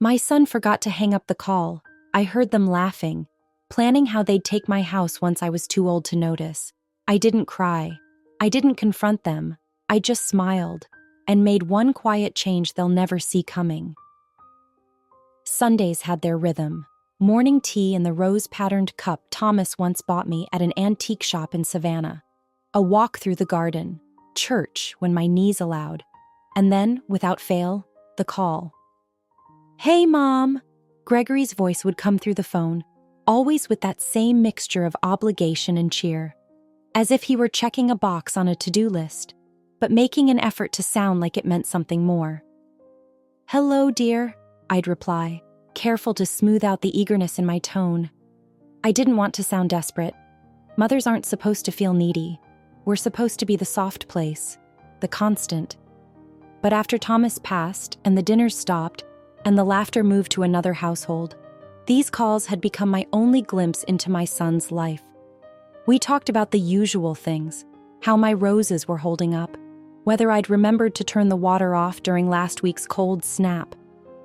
My son forgot to hang up the call. I heard them laughing, planning how they'd take my house once I was too old to notice. I didn't cry. I didn't confront them. I just smiled and made one quiet change they'll never see coming. Sundays had their rhythm. Morning tea in the rose-patterned cup Thomas once bought me at an antique shop in Savannah. A walk through the garden. Church when my knees allowed. And then, without fail, the call. "Hey, Mom!" Gregory's voice would come through the phone, always with that same mixture of obligation and cheer. As if he were checking a box on a to-do list, but making an effort to sound like it meant something more. "Hello, dear," I'd reply, careful to smooth out the eagerness in my tone. I didn't want to sound desperate. Mothers aren't supposed to feel needy. We're supposed to be the soft place, the constant. But after Thomas passed, and the dinners stopped, and the laughter moved to another household, these calls had become my only glimpse into my son's life. We talked about the usual things, how my roses were holding up, whether I'd remembered to turn the water off during last week's cold snap,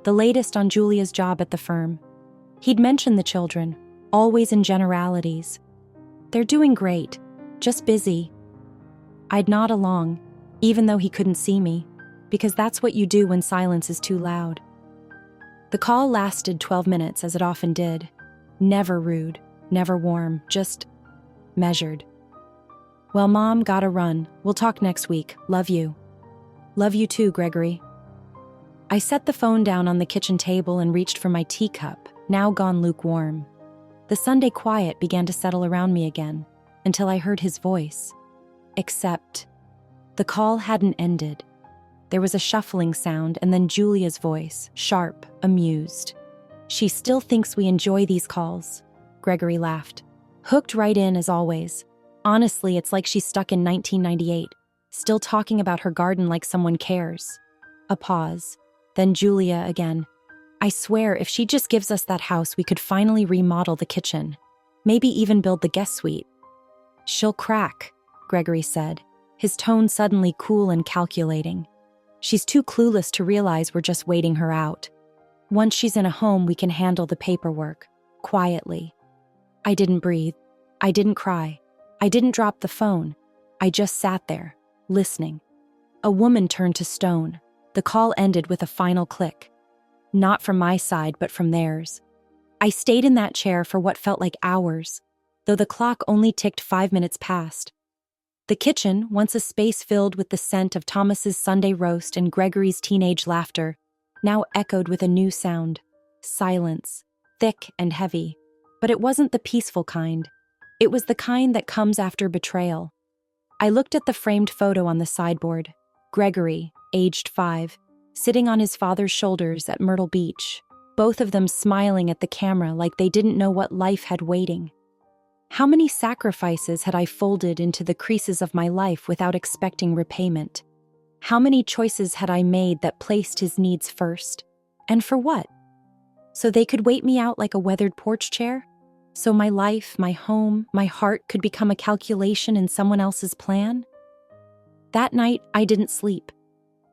the latest on Julia's job at the firm. He'd mention the children, always in generalities. "They're doing great, just busy." I'd nod along, even though he couldn't see me, because that's what you do when silence is too loud. The call lasted 12 minutes, as it often did. Never rude, never warm, just measured. "Well, Mom, gotta run. We'll talk next week. Love you." "Love you too, Gregory." I set the phone down on the kitchen table and reached for my teacup, now gone lukewarm. The Sunday quiet began to settle around me again, until I heard his voice. Except, the call hadn't ended. There was a shuffling sound and then Julia's voice, sharp, amused. "She still thinks we enjoy these calls," Gregory laughed. Hooked right in as always. Honestly, it's like she's stuck in 1998, still talking about her garden like someone cares. A pause. Then Julia again. "I swear, if she just gives us that house, we could finally remodel the kitchen. Maybe even build the guest suite." "She'll crack," Gregory said, his tone suddenly cool and calculating. "She's too clueless to realize we're just waiting her out. Once she's in a home, we can handle the paperwork, quietly." I didn't breathe. I didn't cry. I didn't drop the phone. I just sat there, listening. A woman turned to stone. The call ended with a final click. Not from my side, but from theirs. I stayed in that chair for what felt like hours, though the clock only ticked 5 minutes past. The kitchen, once a space filled with the scent of Thomas's Sunday roast and Gregory's teenage laughter, now echoed with a new sound. Silence, thick and heavy. But it wasn't the peaceful kind. It was the kind that comes after betrayal. I looked at the framed photo on the sideboard. Gregory, aged 5, sitting on his father's shoulders at Myrtle Beach, both of them smiling at the camera like they didn't know what life had waiting. How many sacrifices had I folded into the creases of my life without expecting repayment? How many choices had I made that placed his needs first? And for what? So they could wait me out like a weathered porch chair? So my life, my home, my heart could become a calculation in someone else's plan? That night, I didn't sleep.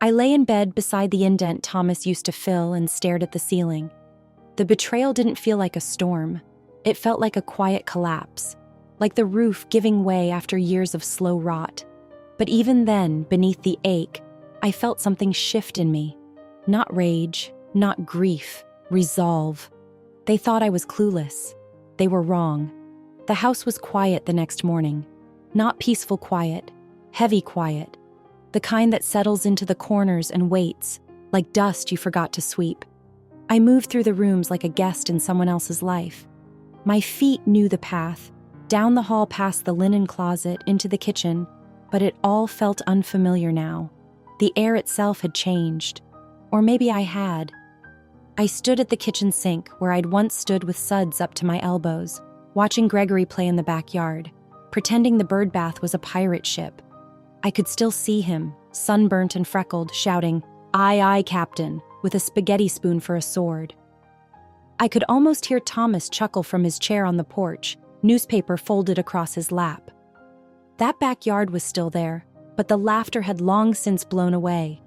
I lay in bed beside the indent Thomas used to fill and stared at the ceiling. The betrayal didn't feel like a storm. It felt like a quiet collapse, like the roof giving way after years of slow rot. But even then, beneath the ache, I felt something shift in me. Not rage, not grief, resolve. They thought I was clueless. They were wrong. The house was quiet the next morning. Not peaceful quiet, heavy quiet. The kind that settles into the corners and waits, like dust you forgot to sweep. I moved through the rooms like a guest in someone else's life. My feet knew the path, down the hall past the linen closet, into the kitchen, but it all felt unfamiliar now. The air itself had changed. Or maybe I had. I stood at the kitchen sink, where I'd once stood with suds up to my elbows, watching Gregory play in the backyard, pretending the bird bath was a pirate ship. I could still see him, sunburnt and freckled, shouting, "Aye, aye, Captain," with a spaghetti spoon for a sword. I could almost hear Thomas chuckle from his chair on the porch, newspaper folded across his lap. That backyard was still there, but the laughter had long since blown away.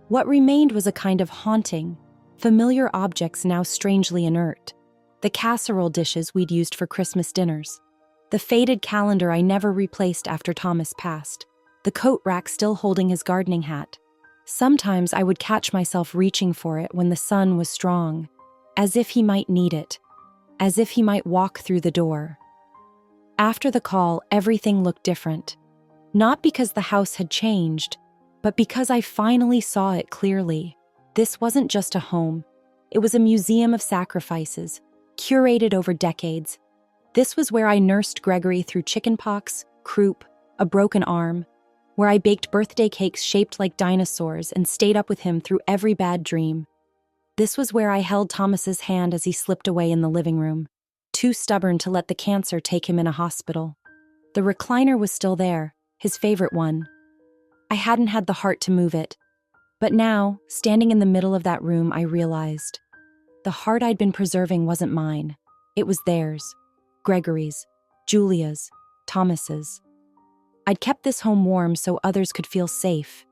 What remained was a kind of haunting, Familiar objects now strangely inert. The casserole dishes we'd used for Christmas dinners. The faded calendar I never replaced after Thomas passed. The coat rack still holding his gardening hat. Sometimes I would catch myself reaching for it when the sun was strong, as if he might need it, as if he might walk through the door. After the call, everything looked different. Not because the house had changed, but because I finally saw it clearly. This wasn't just a home. It was a museum of sacrifices, curated over decades. This was where I nursed Gregory through chickenpox, croup, a broken arm, where I baked birthday cakes shaped like dinosaurs and stayed up with him through every bad dream. This was where I held Thomas's hand as he slipped away in the living room, too stubborn to let the cancer take him in a hospital. The recliner was still there, his favorite one. I hadn't had the heart to move it. But now, standing in the middle of that room, I realized the heart I'd been preserving wasn't mine. It was theirs. Gregory's, Julia's, Thomas's. I'd kept this home warm so others could feel safe.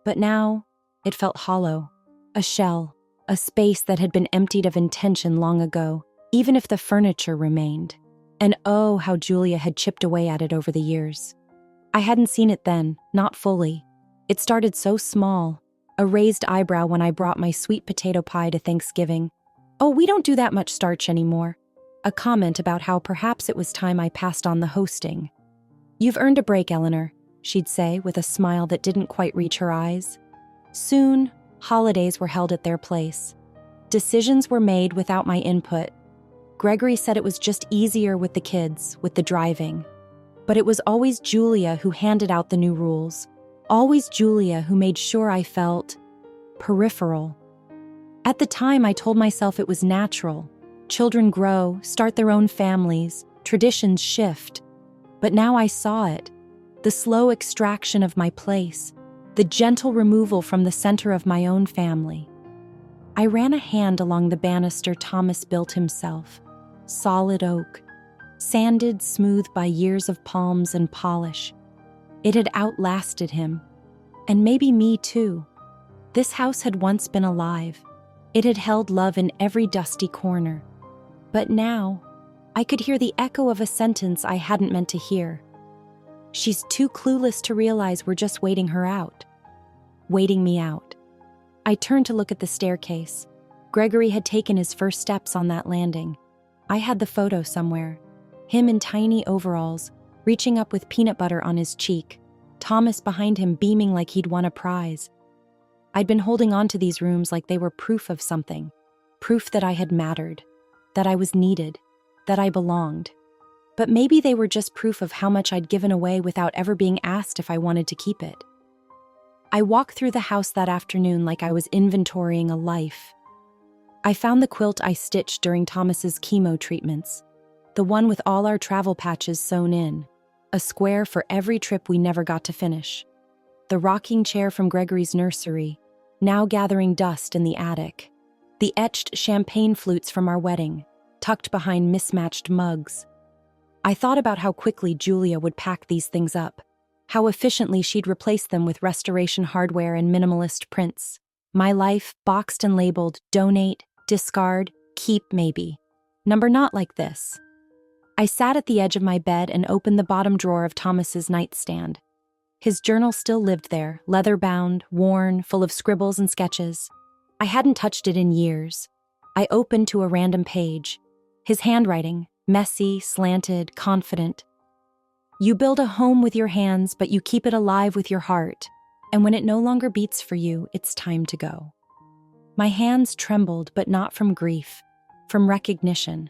But now, it felt hollow. A shell, a space that had been emptied of intention long ago, even if the furniture remained. And oh, how Julia had chipped away at it over the years. I hadn't seen it then, not fully. It started so small. A raised eyebrow when I brought my sweet potato pie to Thanksgiving. Oh, we don't do that much starch anymore. A comment about how perhaps it was time I passed on the hosting. You've earned a break, Eleanor, she'd say with a smile that didn't quite reach her eyes. Soon, holidays were held at their place. Decisions were made without my input. Gregory said it was just easier with the kids, with the driving. But it was always Julia who handed out the new rules. Always Julia who made sure I felt peripheral. At the time, I told myself it was natural. Children grow, start their own families, traditions shift. But now I saw it. The slow extraction of my place, the gentle removal from the center of my own family. I ran a hand along the banister Thomas built himself. Solid oak, sanded smooth by years of palms and polish. It had outlasted him, and maybe me too. This house had once been alive. It had held love in every dusty corner. But now, I could hear the echo of a sentence I hadn't meant to hear. She's too clueless to realize we're just waiting her out. Waiting me out. I turned to look at the staircase. Gregory had taken his first steps on that landing. I had the photo somewhere. Him in tiny overalls, reaching up with peanut butter on his cheek. Thomas behind him beaming like he'd won a prize. I'd been holding on to these rooms like they were proof of something. Proof that I had mattered. That I was needed. That I belonged. But maybe they were just proof of how much I'd given away without ever being asked if I wanted to keep it. I walked through the house that afternoon like I was inventorying a life. I found the quilt I stitched during Thomas's chemo treatments. The one with all our travel patches sewn in. A square for every trip we never got to finish. The rocking chair from Gregory's nursery, now gathering dust in the attic. The etched champagne flutes from our wedding, tucked behind mismatched mugs. I thought about how quickly Julia would pack these things up, how efficiently she'd replace them with restoration hardware and minimalist prints. My life, boxed and labeled, donate, discard, keep maybe. Number not like this. I sat at the edge of my bed and opened the bottom drawer of Thomas's nightstand. His journal still lived there, leather-bound, worn, full of scribbles and sketches. I hadn't touched it in years. I opened to a random page. His handwriting, messy, slanted, confident. You build a home with your hands, but you keep it alive with your heart. And when it no longer beats for you, it's time to go. My hands trembled, but not from grief, from recognition.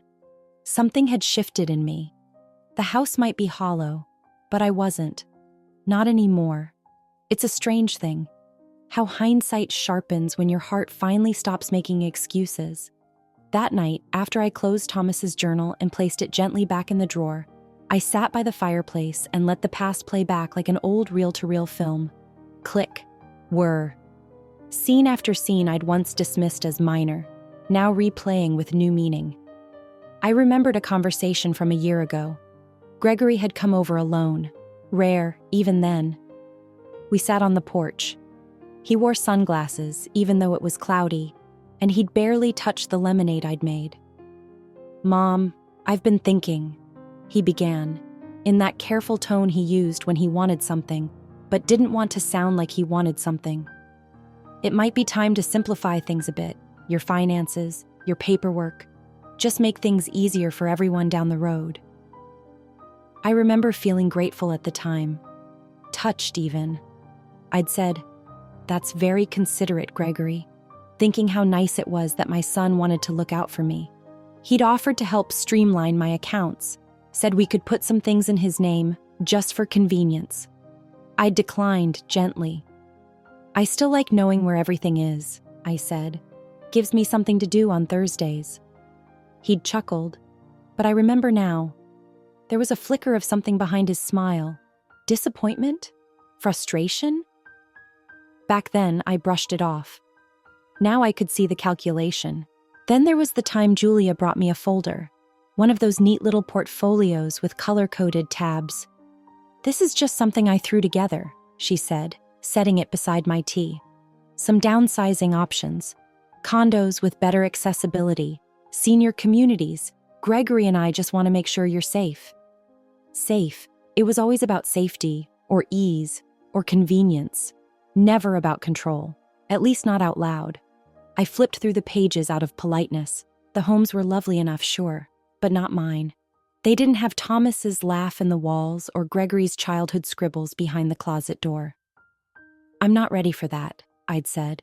Something had shifted in me. The house might be hollow, but I wasn't. Not anymore. It's a strange thing. How hindsight sharpens when your heart finally stops making excuses. That night, after I closed Thomas's journal and placed it gently back in the drawer, I sat by the fireplace and let the past play back like an old reel-to-reel film. Click. Whir. Scene after scene I'd once dismissed as minor, now replaying with new meaning. I remembered a conversation from a year ago. Gregory had come over alone. Rare, even then. We sat on the porch. He wore sunglasses, even though it was cloudy, and he'd barely touched the lemonade I'd made. "Mom, I've been thinking," he began, in that careful tone he used when he wanted something, but didn't want to sound like he wanted something. "It might be time to simplify things a bit, your finances, your paperwork. Just make things easier for everyone down the road." I remember feeling grateful at the time, touched even. I'd said, "That's very considerate, Gregory," thinking how nice it was that my son wanted to look out for me. He'd offered to help streamline my accounts, said we could put some things in his name just for convenience. I declined gently. "I still like knowing where everything is," I said. "Gives me something to do on Thursdays." He'd chuckled, but I remember now. There was a flicker of something behind his smile. Disappointment? Frustration? Back then, I brushed it off. Now I could see the calculation. Then there was the time Julia brought me a folder, one of those neat little portfolios with color-coded tabs. "This is just something I threw together," she said, setting it beside my tea. "Some downsizing options. Condos with better accessibility, senior communities. Gregory and I just want to make sure you're safe." Safe. It was always about safety, or ease, or convenience. Never about control, at least not out loud. I flipped through the pages out of politeness. The homes were lovely enough, sure, but not mine. They didn't have Thomas's laugh in the walls or Gregory's childhood scribbles behind the closet door. "I'm not ready for that," I'd said.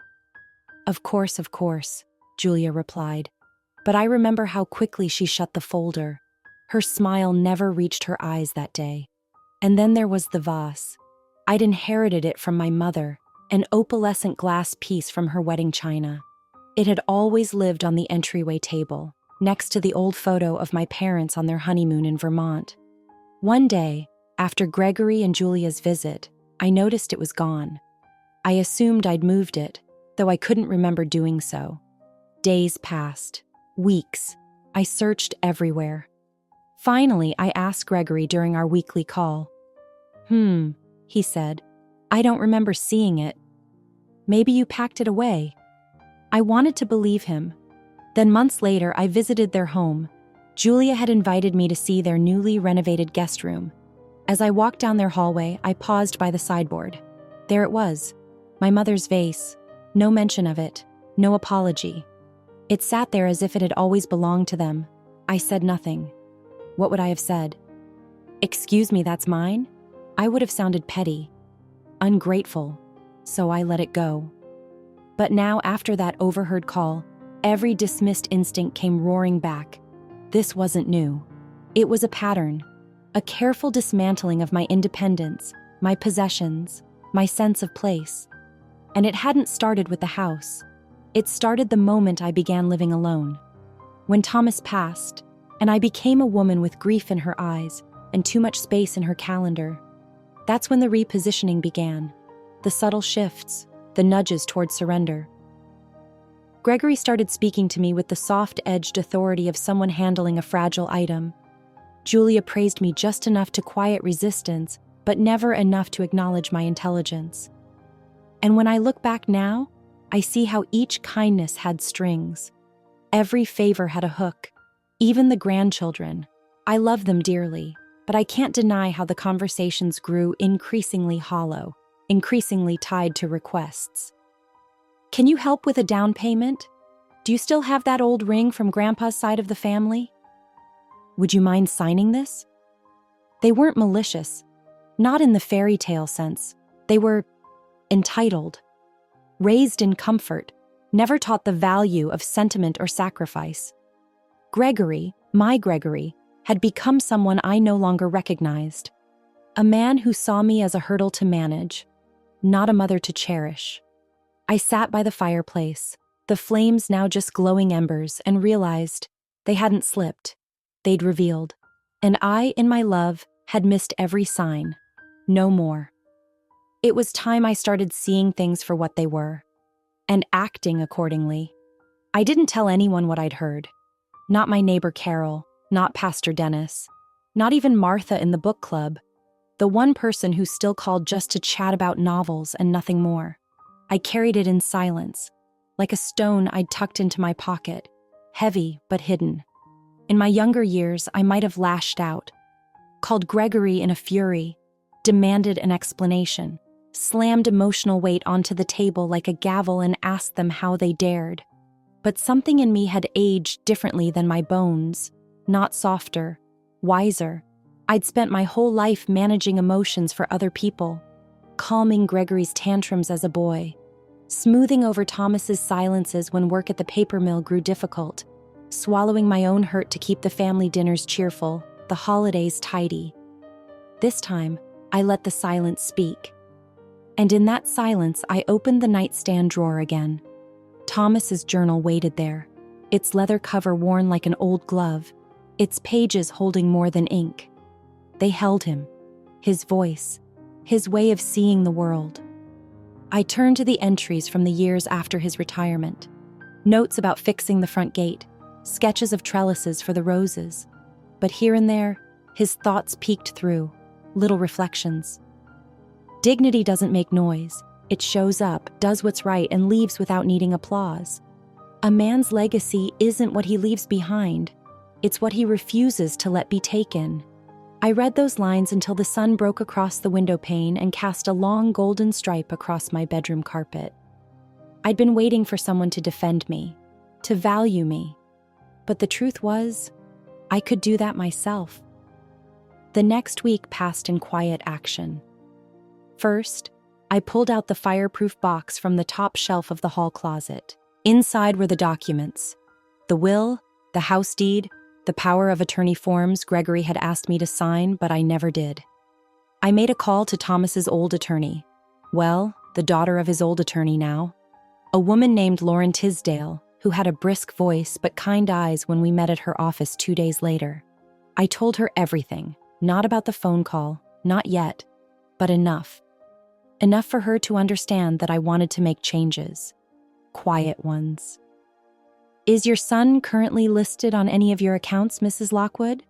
Of course," Julia replied. But I remember how quickly she shut the folder. Her smile never reached her eyes that day. And then there was the vase. I'd inherited it from my mother, an opalescent glass piece from her wedding china. It had always lived on the entryway table, next to the old photo of my parents on their honeymoon in Vermont. One day, after Gregory and Julia's visit, I noticed it was gone. I assumed I'd moved it, though I couldn't remember doing so. Days passed. Weeks. I searched everywhere. Finally, I asked Gregory during our weekly call. He said. "I don't remember seeing it. Maybe you packed it away." I wanted to believe him. Then months later, I visited their home. Julia had invited me to see their newly renovated guest room. As I walked down their hallway, I paused by the sideboard. There it was, my mother's vase. No mention of it, no apology. It sat there as if it had always belonged to them. I said nothing. What would I have said? "Excuse me, that's mine?" I would have sounded petty, ungrateful, so I let it go. But now, after that overheard call, every dismissed instinct came roaring back. This wasn't new. It was a pattern, a careful dismantling of my independence, my possessions, my sense of place. And it hadn't started with the house. It started the moment I began living alone. When Thomas passed, and I became a woman with grief in her eyes and too much space in her calendar. That's when the repositioning began, the subtle shifts, the nudges toward surrender. Gregory started speaking to me with the soft-edged authority of someone handling a fragile item. Julia praised me just enough to quiet resistance, but never enough to acknowledge my intelligence. And when I look back now, I see how each kindness had strings. Every favor had a hook, even the grandchildren. I love them dearly, but I can't deny how the conversations grew increasingly hollow, increasingly tied to requests. "Can you help with a down payment? Do you still have that old ring from Grandpa's side of the family? Would you mind signing this?" They weren't malicious, not in the fairy tale sense. They were entitled, raised in comfort, never taught the value of sentiment or sacrifice. Gregory, my Gregory, had become someone I no longer recognized. A man who saw me as a hurdle to manage, not a mother to cherish. I sat by the fireplace, the flames now just glowing embers, and realized they hadn't slipped. They'd revealed. And I, in my love, had missed every sign. No more. It was time I started seeing things for what they were, and acting accordingly. I didn't tell anyone what I'd heard. Not my neighbor Carol, not Pastor Dennis, not even Martha in the book club, the one person who still called just to chat about novels and nothing more. I carried it in silence, like a stone I'd tucked into my pocket, heavy but hidden. In my younger years, I might have lashed out, called Gregory in a fury, demanded an explanation, slammed emotional weight onto the table like a gavel and asked them how they dared. But something in me had aged differently than my bones, not softer, wiser. I'd spent my whole life managing emotions for other people, calming Gregory's tantrums as a boy, smoothing over Thomas's silences when work at the paper mill grew difficult, swallowing my own hurt to keep the family dinners cheerful, the holidays tidy. This time, I let the silence speak. And in that silence, I opened the nightstand drawer again. Thomas's journal waited there, its leather cover worn like an old glove, its pages holding more than ink. They held him, his voice, his way of seeing the world. I turned to the entries from the years after his retirement. Notes about fixing the front gate, sketches of trellises for the roses. But here and there, his thoughts peeked through, little reflections. Dignity doesn't make noise. It shows up, does what's right, and leaves without needing applause. A man's legacy isn't what he leaves behind. It's what he refuses to let be taken. I read those lines until the sun broke across the window pane and cast a long golden stripe across my bedroom carpet. I'd been waiting for someone to defend me, to value me. But the truth was, I could do that myself. The next week passed in quiet action. First, I pulled out the fireproof box from the top shelf of the hall closet. Inside were the documents: the will, the house deed, the power of attorney forms Gregory had asked me to sign, but I never did. I made a call to Thomas's old attorney. Well, the daughter of his old attorney now. A woman named Lauren Tisdale, who had a brisk voice but kind eyes when we met at her office 2 days later. I told her everything, not about the phone call, not yet, but enough. Enough for her to understand that I wanted to make changes. Quiet ones. "Is your son currently listed on any of your accounts, Mrs. Lockwood?"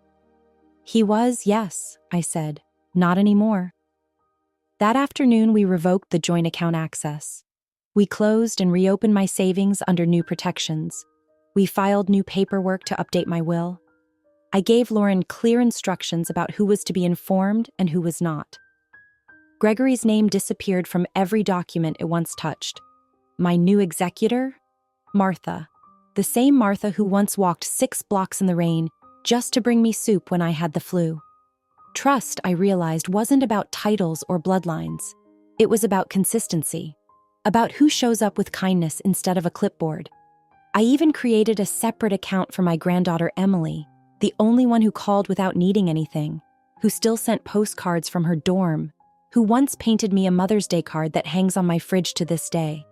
"He was, yes," I said. "Not anymore." That afternoon, we revoked the joint account access. We closed and reopened my savings under new protections. We filed new paperwork to update my will. I gave Lauren clear instructions about who was to be informed and who was not. Gregory's name disappeared from every document it once touched. My new executor? Martha. The same Martha who once walked 6 blocks in the rain just to bring me soup when I had the flu. Trust, I realized, wasn't about titles or bloodlines. It was about consistency. About who shows up with kindness instead of a clipboard. I even created a separate account for my granddaughter Emily, the only one who called without needing anything, who still sent postcards from her dorm, who once painted me a Mother's Day card that hangs on my fridge to this day.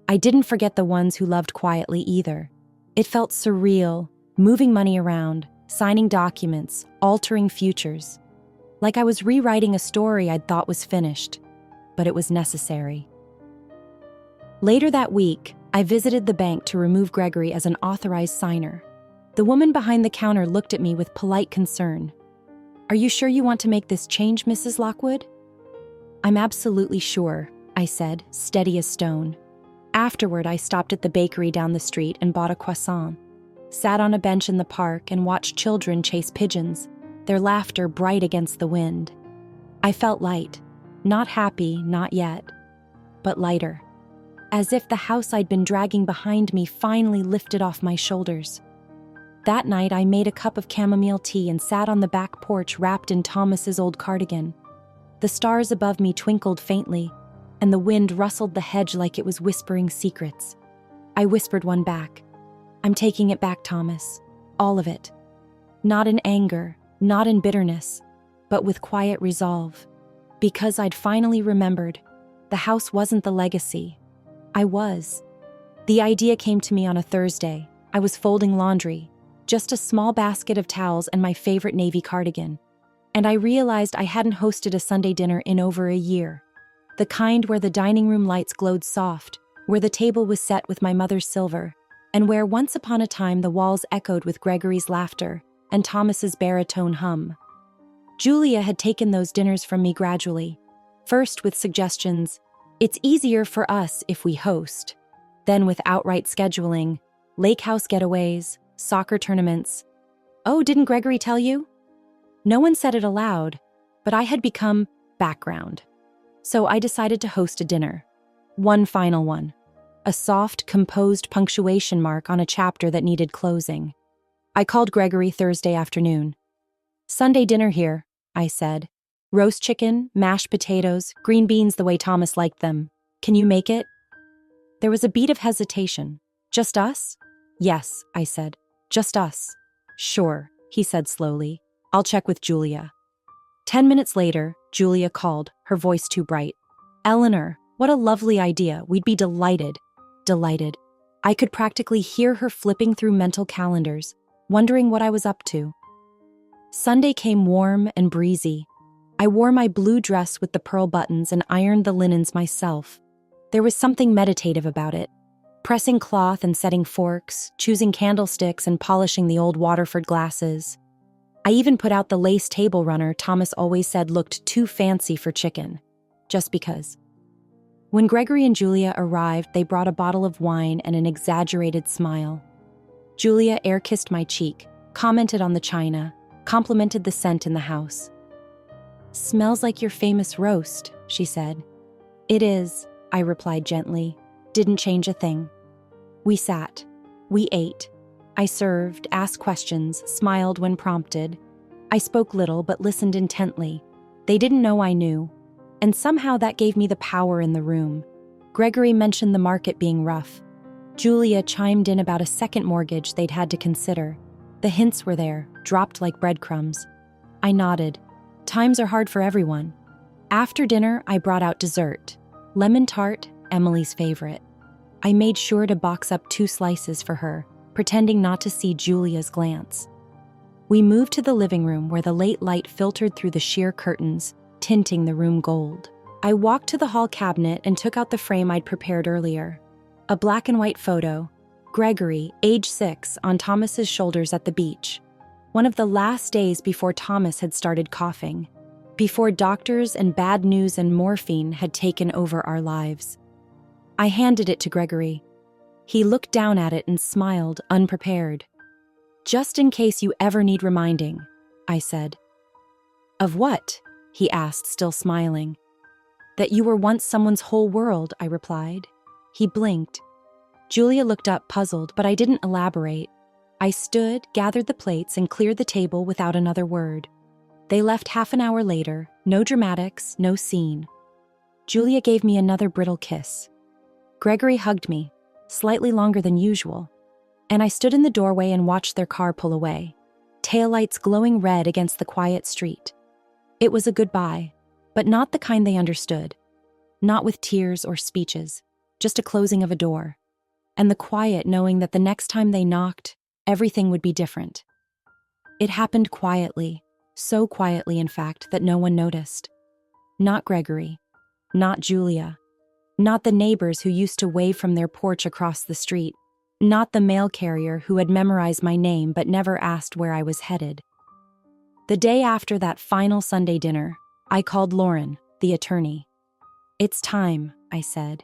I didn't forget the ones who loved quietly either. It felt surreal, moving money around, signing documents, altering futures. Like I was rewriting a story I'd thought was finished, but it was necessary. Later that week, I visited the bank to remove Gregory as an authorized signer. The woman behind the counter looked at me with polite concern. "Are you sure you want to make this change, Mrs. Lockwood?" "I'm absolutely sure," I said, steady as stone. Afterward, I stopped at the bakery down the street and bought a croissant, sat on a bench in the park and watched children chase pigeons, their laughter bright against the wind. I felt light, not happy, not yet, but lighter, as if the house I'd been dragging behind me finally lifted off my shoulders. That night, I made a cup of chamomile tea and sat on the back porch wrapped in Thomas's old cardigan. The stars above me twinkled faintly, and the wind rustled the hedge like it was whispering secrets. I whispered one back. "I'm taking it back, Thomas. All of it. Not in anger, not in bitterness, but with quiet resolve. Because I'd finally remembered, the house wasn't the legacy. I was." The idea came to me on a Thursday. I was folding laundry, just a small basket of towels and my favorite navy cardigan. And I realized I hadn't hosted a Sunday dinner in over a year. The kind where the dining room lights glowed soft, where the table was set with my mother's silver, and where once upon a time the walls echoed with Gregory's laughter and Thomas's baritone hum. Julia had taken those dinners from me gradually, first with suggestions, "It's easier for us if we host," Then with outright scheduling, lake house getaways, soccer tournaments. Oh, didn't Gregory tell you? No one said it aloud, but I had become background. So I decided to host a dinner. One final one. A soft, composed punctuation mark on a chapter that needed closing. I called Gregory Thursday afternoon. "Sunday dinner here," I said. "Roast chicken, mashed potatoes, green beans the way Thomas liked them. Can you make it?" There was a beat of hesitation. "Just us?" "Yes," I said. "Just us." "Sure," he said slowly. "I'll check with Julia." 10 minutes later, Julia called, her voice too bright. "Eleanor, what a lovely idea. We'd be delighted." Delighted. I could practically hear her flipping through mental calendars, wondering what I was up to. Sunday came warm and breezy. I wore my blue dress with the pearl buttons and ironed the linens myself. There was something meditative about it. Pressing cloth and setting forks, choosing candlesticks and polishing the old Waterford glasses. I even put out the lace table runner Thomas always said looked too fancy for chicken. Just because. When Gregory and Julia arrived, they brought a bottle of wine and an exaggerated smile. Julia air-kissed my cheek, commented on the china, complimented the scent in the house. "Smells like your famous roast," she said. "It is," I replied gently. Didn't change a thing. We sat. We ate. I served, asked questions, smiled when prompted. I spoke little but listened intently. They didn't know I knew. And somehow that gave me the power in the room. Gregory mentioned the market being rough. Julia chimed in about a second mortgage they'd had to consider. The hints were there, dropped like breadcrumbs. I nodded. Times are hard for everyone. After dinner, I brought out dessert. Lemon tart, Emily's favorite. I made sure to box up 2 slices for her, pretending not to see Julia's glance. We moved to the living room where the late light filtered through the sheer curtains, tinting the room gold. I walked to the hall cabinet and took out the frame I'd prepared earlier. A black and white photo. Gregory, age 6, on Thomas's shoulders at the beach. One of the last days before Thomas had started coughing. Before doctors and bad news and morphine had taken over our lives. I handed it to Gregory. He looked down at it and smiled, unprepared. "Just in case you ever need reminding," I said. "Of what?" he asked, still smiling. "That you were once someone's whole world," I replied. He blinked. Julia looked up, puzzled, but I didn't elaborate. I stood, gathered the plates, and cleared the table without another word. They left half an hour later, no dramatics, no scene. Julia gave me another brittle kiss. Gregory hugged me, slightly longer than usual, and I stood in the doorway and watched their car pull away, taillights glowing red against the quiet street. It was a goodbye, but not the kind they understood. Not with tears or speeches, just a closing of a door. And the quiet knowing that the next time they knocked, everything would be different. It happened quietly, so quietly in fact that no one noticed. Not Gregory, not Julia, not the neighbors who used to wave from their porch across the street, not the mail carrier who had memorized my name but never asked where I was headed. The day after that final Sunday dinner, I called Lauren, the attorney. "It's time," I said.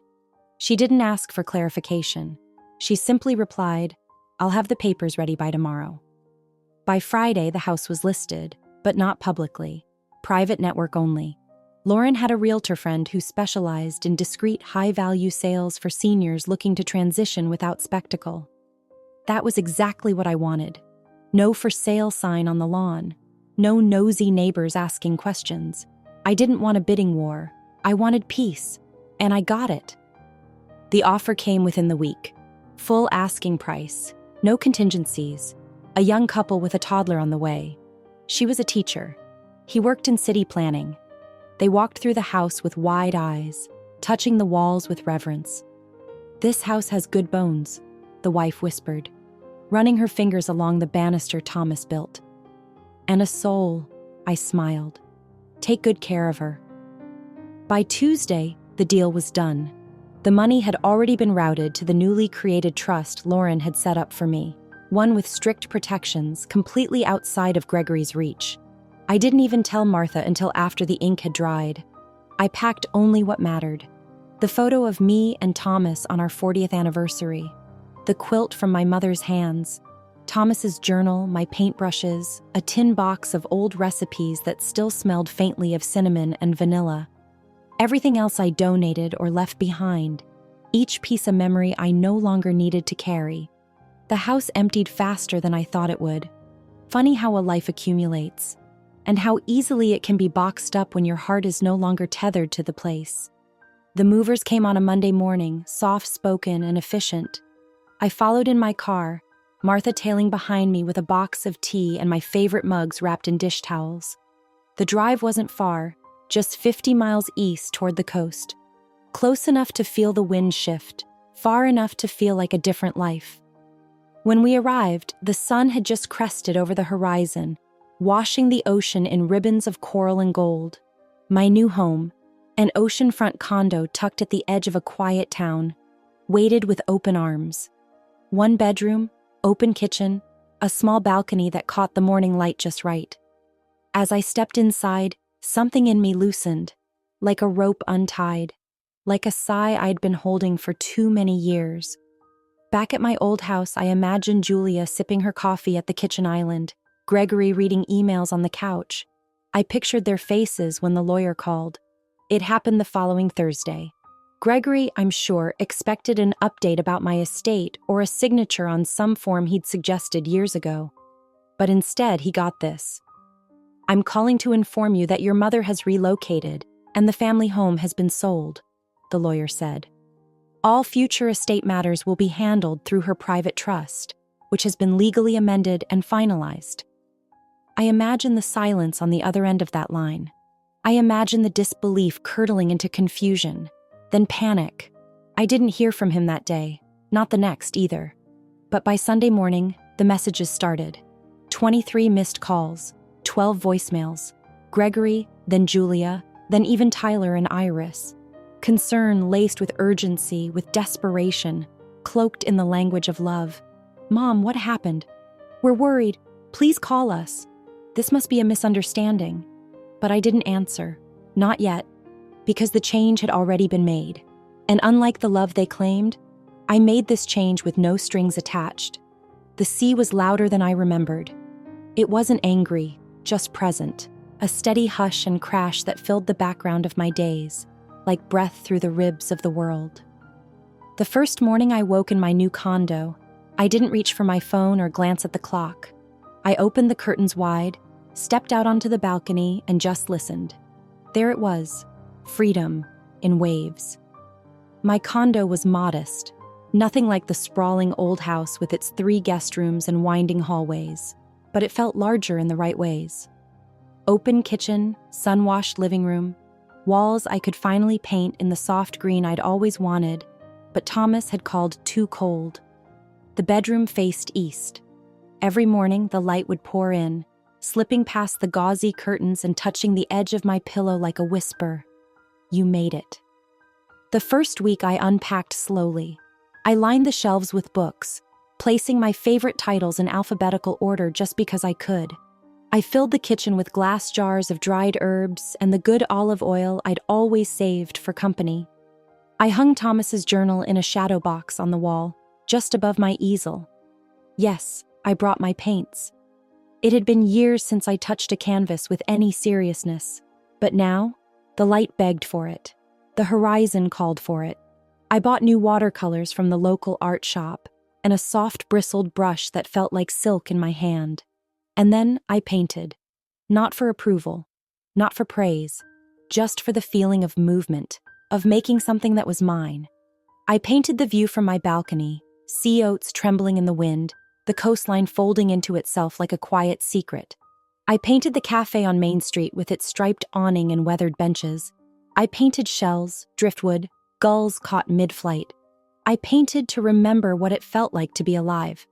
She didn't ask for clarification. She simply replied, "I'll have the papers ready by tomorrow." By Friday, the house was listed, but not publicly, private network only. Lauren had a realtor friend who specialized in discreet, high-value sales for seniors looking to transition without spectacle. That was exactly what I wanted. No for sale sign on the lawn. No nosy neighbors asking questions. I didn't want a bidding war. I wanted peace, and I got it. The offer came within the week. Full asking price, no contingencies. A young couple with a toddler on the way. She was a teacher. He worked in city planning. They walked through the house with wide eyes, touching the walls with reverence. "This house has good bones," the wife whispered, running her fingers along the banister Thomas built. "And a soul," I smiled. "Take good care of her." By Tuesday, the deal was done. The money had already been routed to the newly created trust Lauren had set up for me, one with strict protections completely outside of Gregory's reach. I didn't even tell Martha until after the ink had dried. I packed only what mattered. The photo of me and Thomas on our 40th anniversary. The quilt from my mother's hands. Thomas's journal, my paintbrushes, a tin box of old recipes that still smelled faintly of cinnamon and vanilla. Everything else I donated or left behind. Each piece of memory I no longer needed to carry. The house emptied faster than I thought it would. Funny how a life accumulates, and how easily it can be boxed up when your heart is no longer tethered to the place. The movers came on a Monday morning, soft-spoken and efficient. I followed in my car, Martha tailing behind me with a box of tea and my favorite mugs wrapped in dish towels. The drive wasn't far, just 50 miles east toward the coast. Close enough to feel the wind shift, far enough to feel like a different life. When we arrived, the sun had just crested over the horizon, washing the ocean in ribbons of coral and gold. My new home, an oceanfront condo tucked at the edge of a quiet town, waited with open arms. 1 bedroom, open kitchen, a small balcony that caught the morning light just right. As I stepped inside, something in me loosened, like a rope untied, like a sigh I'd been holding for too many years. Back at my old house, I imagined Julia sipping her coffee at the kitchen island, Gregory reading emails on the couch. I pictured their faces when the lawyer called. It happened the following Thursday. Gregory, I'm sure, expected an update about my estate or a signature on some form he'd suggested years ago. But instead, he got this. I'm calling to inform you that your mother has relocated and the family home has been sold, the lawyer said. All future estate matters will be handled through her private trust, which has been legally amended and finalized. I imagine the silence on the other end of that line. I imagine the disbelief curdling into confusion, then panic. I didn't hear from him that day, not the next either. But by Sunday morning, the messages started. 23 missed calls, 12 voicemails, Gregory, then Julia, then even Tyler and Iris. Concern laced with urgency, with desperation, cloaked in the language of love. Mom, what happened? We're worried. Please call us. This must be a misunderstanding. But I didn't answer. Not yet. Because the change had already been made. And unlike the love they claimed, I made this change with no strings attached. The sea was louder than I remembered. It wasn't angry, just present. A steady hush and crash that filled the background of my days, like breath through the ribs of the world. The first morning I woke in my new condo, I didn't reach for my phone or glance at the clock. I opened the curtains wide, stepped out onto the balcony, and just listened. There it was, freedom in waves. My condo was modest, nothing like the sprawling old house with its 3 guest rooms and winding hallways, but it felt larger in the right ways. Open kitchen, sun-washed living room, walls I could finally paint in the soft green I'd always wanted, but Thomas had called too cold. The bedroom faced east. Every morning the light would pour in, slipping past the gauzy curtains and touching the edge of my pillow like a whisper. You made it. The first week I unpacked slowly. I lined the shelves with books, placing my favorite titles in alphabetical order just because I could. I filled the kitchen with glass jars of dried herbs and the good olive oil I'd always saved for company. I hung Thomas's journal in a shadow box on the wall, just above my easel. Yes, I brought my paints. It had been years since I touched a canvas with any seriousness, but now, the light begged for it. The horizon called for it. I bought new watercolors from the local art shop and a soft bristled brush that felt like silk in my hand. And then I painted. Not for approval, not for praise, just for the feeling of movement, of making something that was mine. I painted the view from my balcony, sea oats trembling in the wind, the coastline folding into itself like a quiet secret. I painted the cafe on Main Street with its striped awning and weathered benches. I painted shells, driftwood, gulls caught mid-flight. I painted to remember what it felt like to be alive.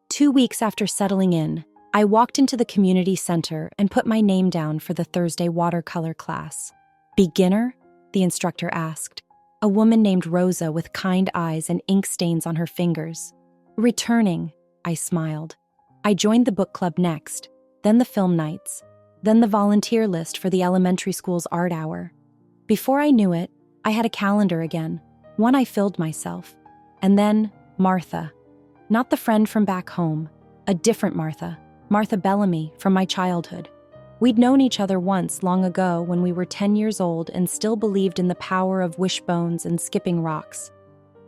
2 weeks after settling in, I walked into the community center and put my name down for the Thursday watercolor class. Beginner? The instructor asked. A woman named Rosa with kind eyes and ink stains on her fingers. Returning, I smiled. I joined the book club next, then the film nights, then the volunteer list for the elementary school's art hour. Before I knew it, I had a calendar again, one I filled myself. And then Martha. Not the friend from back home, a different Martha, Martha Bellamy from my childhood. We'd known each other once long ago when we were 10 years old and still believed in the power of wishbones and skipping rocks.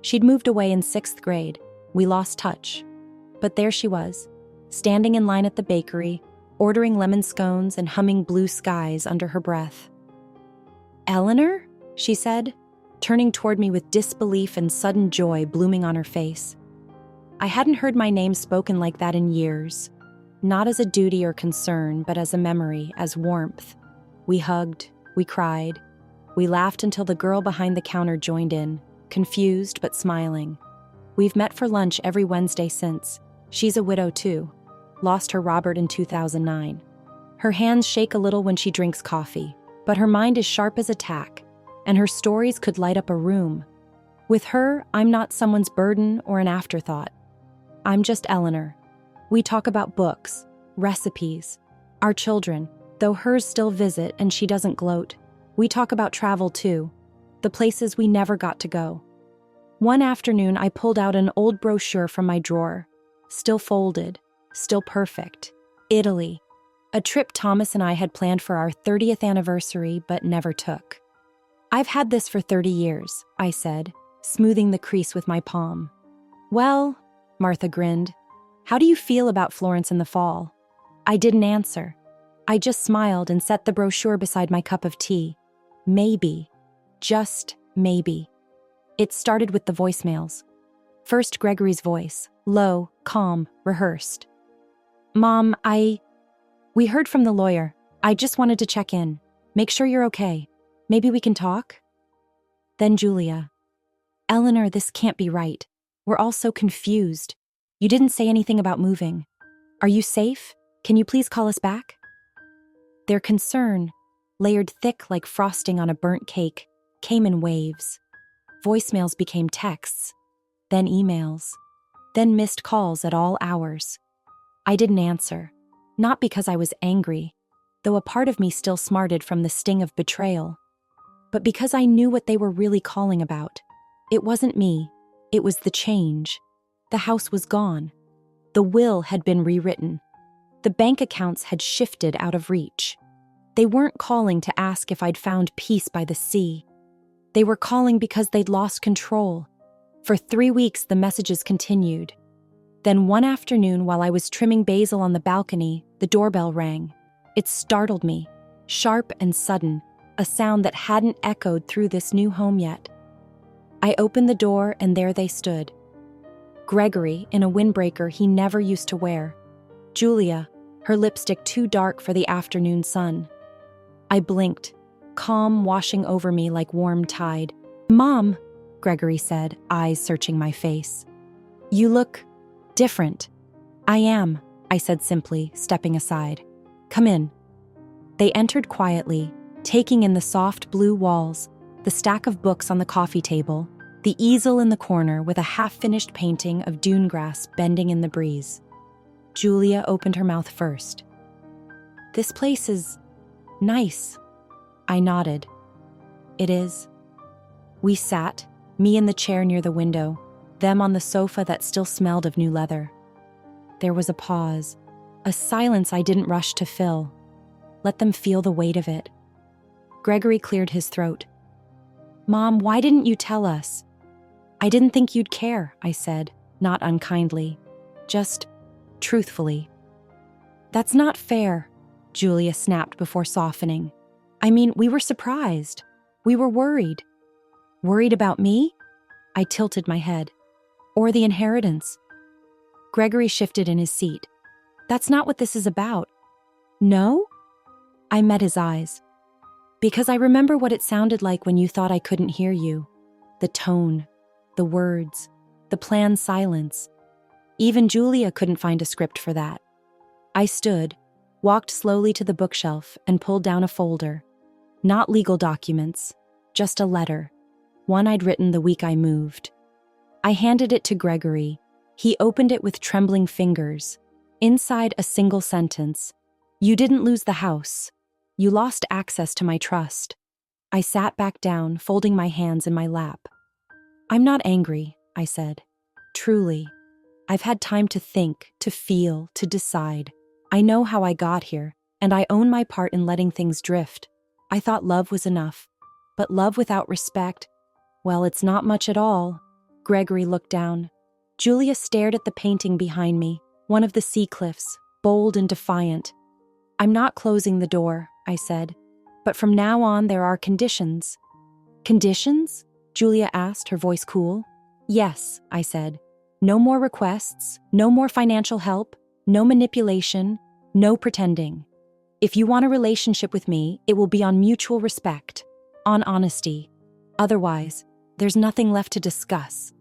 She'd moved away in 6th grade. We lost touch. But there she was, standing in line at the bakery, ordering lemon scones and humming Blue Skies under her breath. "Eleanor?" she said, turning toward me with disbelief and sudden joy blooming on her face. I hadn't heard my name spoken like that in years, not as a duty or concern, but as a memory, as warmth. We hugged, we cried, we laughed until the girl behind the counter joined in, confused but smiling. We've met for lunch every Wednesday since. She's a widow too. Lost her Robert in 2009. Her hands shake a little when she drinks coffee, but her mind is sharp as a tack, and her stories could light up a room. With her, I'm not someone's burden or an afterthought. I'm just Eleanor. We talk about books, recipes, our children, though hers still visit and she doesn't gloat. We talk about travel too, the places we never got to go. One afternoon, I pulled out an old brochure from my drawer, still folded, still perfect. Italy, a trip Thomas and I had planned for our 30th anniversary but never took. "I've had this for 30 years, I said, smoothing the crease with my palm. "Well," Martha grinned, "how do you feel about Florence in the fall?" I didn't answer. I just smiled and set the brochure beside my cup of tea. Maybe. Just maybe. It started with the voicemails. First Gregory's voice, low, calm, rehearsed. "Mom, we heard from the lawyer. I just wanted to check in. Make sure you're okay. Maybe we can talk?" Then Julia. "Eleanor, this can't be right. We're all so confused. You didn't say anything about moving. Are you safe? Can you please call us back?" Their concern, layered thick like frosting on a burnt cake, came in waves. Voicemails became texts, then emails, then missed calls at all hours. I didn't answer, not because I was angry, though a part of me still smarted from the sting of betrayal, but because I knew what they were really calling about. It wasn't me, it was the change. The house was gone. The will had been rewritten. The bank accounts had shifted out of reach. They weren't calling to ask if I'd found peace by the sea. They were calling because they'd lost control. For 3 weeks, the messages continued. Then one afternoon, while I was trimming basil on the balcony, the doorbell rang. It startled me, sharp and sudden, a sound that hadn't echoed through this new home yet. I opened the door, and there they stood. Gregory, in a windbreaker he never used to wear. Julia, her lipstick too dark for the afternoon sun. I blinked, calm washing over me like warm tide. "Mom," Gregory said, eyes searching my face. "You look different." "I am," I said simply, stepping aside. "Come in." They entered quietly, taking in the soft blue walls, the stack of books on the coffee table, the easel in the corner with a half-finished painting of dune grass bending in the breeze. Julia opened her mouth first. "This place is nice." I nodded. "It is." We sat, me in the chair near the window, them on the sofa that still smelled of new leather. There was a pause, a silence I didn't rush to fill. Let them feel the weight of it. Gregory cleared his throat. "Mom, why didn't you tell us?" "I didn't think you'd care," I said, not unkindly, just truthfully. "That's not fair," Julia snapped before softening. "I mean, we were surprised. We were worried." "Worried about me?" I tilted my head. "Or the inheritance?" Gregory shifted in his seat. "That's not what this is about." "No?" I met his eyes. "Because I remember what it sounded like when you thought I couldn't hear you. The tone, the words, the planned silence. Even Julia couldn't find a script for that." I stood, walked slowly to the bookshelf, and pulled down a folder. Not legal documents, just a letter, one I'd written the week I moved. I handed it to Gregory. He opened it with trembling fingers. Inside, a single sentence. "You didn't lose the house. You lost access to my trust." I sat back down, folding my hands in my lap. I'm not angry, I said. Truly. I've had time to think, to feel, to decide. I know how I got here, and I own my part in letting things drift. I thought love was enough. But love without respect, well, it's not much at all. Gregory looked down. Julia stared at the painting behind me, one of the sea cliffs, bold and defiant. I'm not closing the door, I said. But from now on, there are conditions. Conditions? Julia asked, her voice cool. Yes, I said. No more requests, no more financial help, no manipulation, no pretending. If you want a relationship with me, it will be on mutual respect, on honesty. Otherwise, there's nothing left to discuss.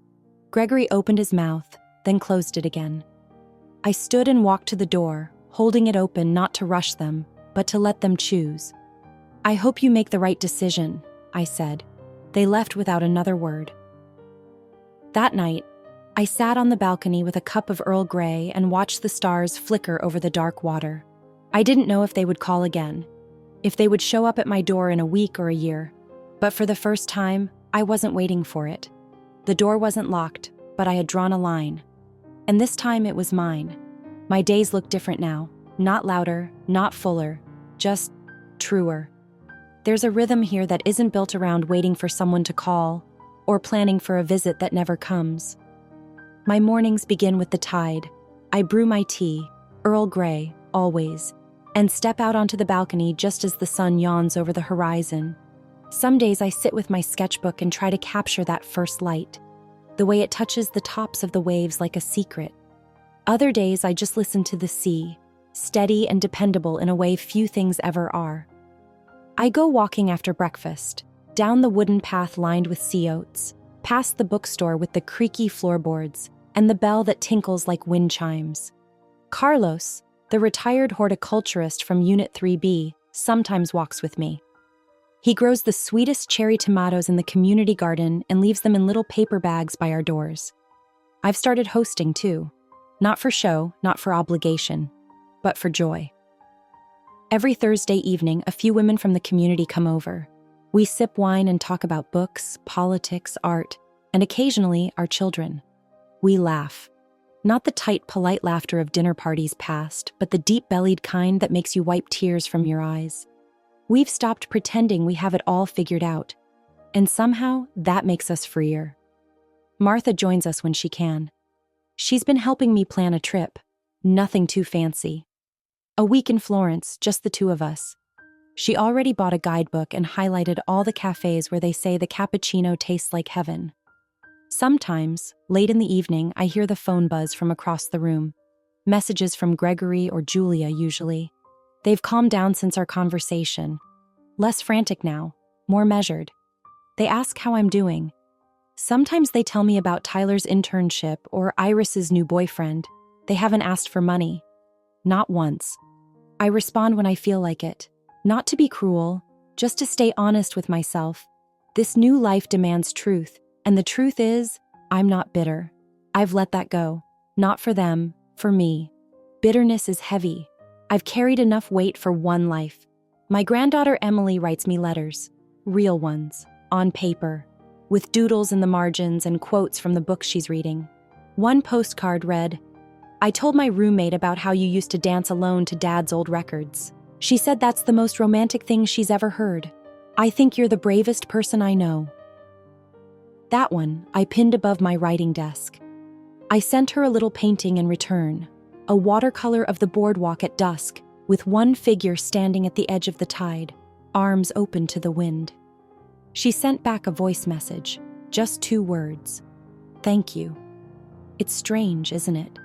Gregory opened his mouth, then closed it again. I stood and walked to the door, holding it open not to rush them, but to let them choose. I hope you make the right decision, I said. They left without another word. That night, I sat on the balcony with a cup of Earl Grey and watched the stars flicker over the dark water. I didn't know if they would call again, if they would show up at my door in a week or a year. But for the first time, I wasn't waiting for it. The door wasn't locked, but I had drawn a line. And this time it was mine. My days look different now. Not louder, not fuller, just truer. There's a rhythm here that isn't built around waiting for someone to call or planning for a visit that never comes. My mornings begin with the tide. I brew my tea, Earl Grey, always, and step out onto the balcony just as the sun yawns over the horizon. Some days I sit with my sketchbook and try to capture that first light, the way it touches the tops of the waves like a secret. Other days I just listen to the sea, steady and dependable in a way few things ever are. I go walking after breakfast, down the wooden path lined with sea oats, past the bookstore with the creaky floorboards and the bell that tinkles like wind chimes. Carlos, the retired horticulturist from Unit 3B, sometimes walks with me. He grows the sweetest cherry tomatoes in the community garden and leaves them in little paper bags by our doors. I've started hosting too. Not for show, not for obligation, but for joy. Every Thursday evening, a few women from the community come over. We sip wine and talk about books, politics, art, and occasionally our children. We laugh. Not the tight, polite laughter of dinner parties past, but the deep-bellied kind that makes you wipe tears from your eyes. We've stopped pretending we have it all figured out, and somehow that makes us freer. Martha joins us when she can. She's been helping me plan a trip, nothing too fancy. A week in Florence, just the two of us. She already bought a guidebook and highlighted all the cafes where they say the cappuccino tastes like heaven. Sometimes, late in the evening, I hear the phone buzz from across the room. Messages from Gregory or Julia, usually. They've calmed down since our conversation. Less frantic now, more measured. They ask how I'm doing. Sometimes they tell me about Tyler's internship or Iris's new boyfriend. They haven't asked for money. Not once. I respond when I feel like it. Not to be cruel, just to stay honest with myself. This new life demands truth, and the truth is, I'm not bitter. I've let that go. Not for them, for me. Bitterness is heavy. I've carried enough weight for one life. My granddaughter Emily writes me letters, real ones, on paper, with doodles in the margins and quotes from the books she's reading. One postcard read, "I told my roommate about how you used to dance alone to Dad's old records. She said that's the most romantic thing she's ever heard. I think you're the bravest person I know." That one I pinned above my writing desk. I sent her a little painting in return, a watercolor of the boardwalk at dusk, with one figure standing at the edge of the tide, arms open to the wind. She sent back a voice message, just 2 words. "Thank you." It's strange, isn't it?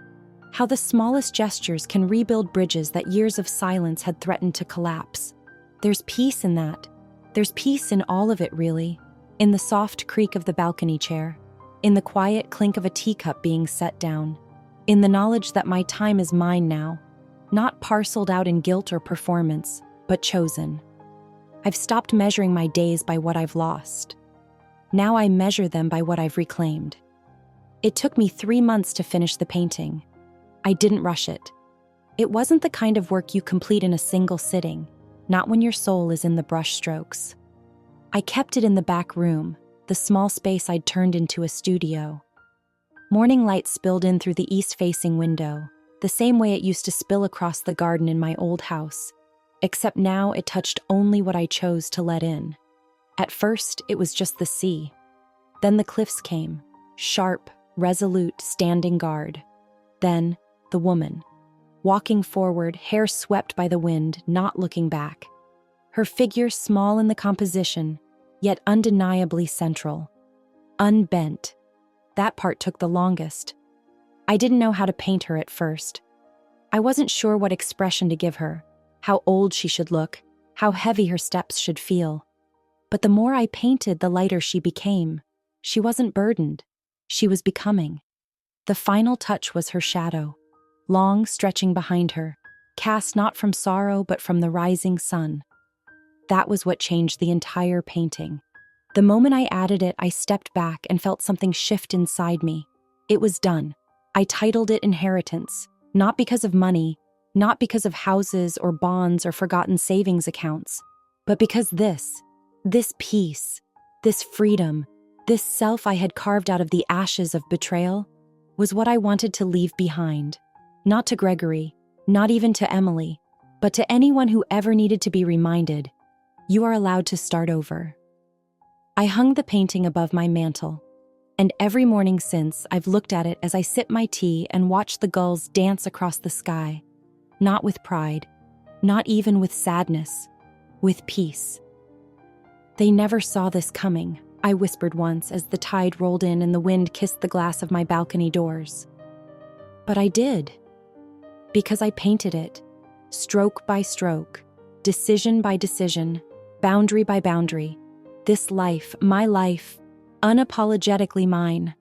How the smallest gestures can rebuild bridges that years of silence had threatened to collapse. There's peace in that. There's peace in all of it, really. In the soft creak of the balcony chair. In the quiet clink of a teacup being set down. In the knowledge that my time is mine now. Not parceled out in guilt or performance, but chosen. I've stopped measuring my days by what I've lost. Now I measure them by what I've reclaimed. It took me 3 months to finish the painting. I didn't rush it. It wasn't the kind of work you complete in a single sitting, not when your soul is in the brush strokes. I kept it in the back room, the small space I'd turned into a studio. Morning light spilled in through the east-facing window, the same way it used to spill across the garden in my old house, except now it touched only what I chose to let in. At first, it was just the sea. Then the cliffs came, sharp, resolute, standing guard. Then, the woman, walking forward, hair swept by the wind, not looking back. Her figure small in the composition, yet undeniably central. Unbent. That part took the longest. I didn't know how to paint her at first. I wasn't sure what expression to give her, how old she should look, how heavy her steps should feel. But the more I painted, the lighter she became. She wasn't burdened. She was becoming. The final touch was her shadow, long stretching behind her, cast not from sorrow but from the rising sun. That was what changed the entire painting. The moment I added it, I stepped back and felt something shift inside me. It was done. I titled it Inheritance, not because of money, not because of houses or bonds or forgotten savings accounts, but because this peace, this freedom, this self I had carved out of the ashes of betrayal, was what I wanted to leave behind. Not to Gregory, not even to Emily, but to anyone who ever needed to be reminded, you are allowed to start over. I hung the painting above my mantel, and every morning since, I've looked at it as I sip my tea and watch the gulls dance across the sky, not with pride, not even with sadness, with peace. They never saw this coming, I whispered once as the tide rolled in and the wind kissed the glass of my balcony doors. But I did, because I painted it, stroke by stroke, decision by decision, boundary by boundary. This life, my life, unapologetically mine.